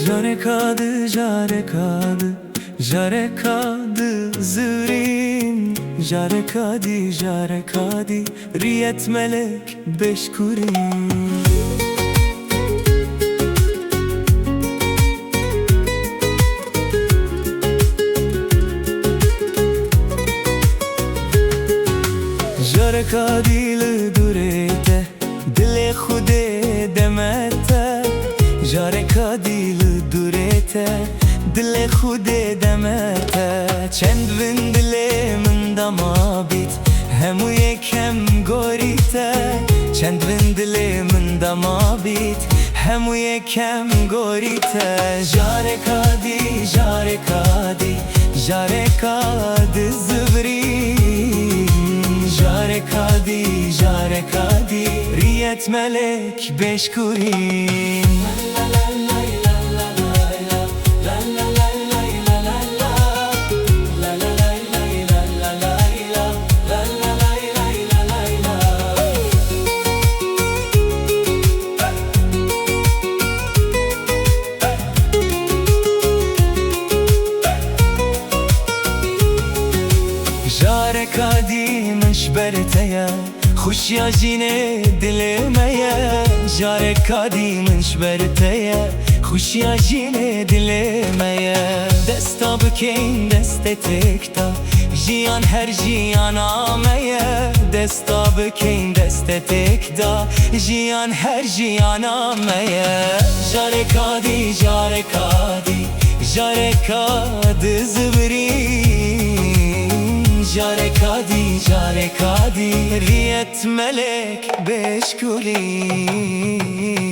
Jarekadı, jarekadı, jarekadı zırin. Jarekadi, jarekadi, riyet melek beş kurin. Jarekadi li durete, dile xude demete. Jarekadi li durete, dile xude demete. Çend vin dile min dama bit, hemu yek hem gorite. Çend vin dile min dama bit, hemu yek hem gorite. Jarekadi, jarekadi, jarekadi zıvrin. Jarekadi, jarekadi, riyet melek beş kurin. Jarekadi menşberteye, Xuş ya jine dilemeye. Jarekadi menşberteye, Xuş ya jine dilemeye. Desta bikeyn deste tekta, jiyan her jiyan ameye. Desta bikeyn deste tekta, jiyan her jiyan ameye. Jarekadi, jarekadi, jarekadi zıvrin. Jarekadi, jarekadi, riyet melek beş kurin.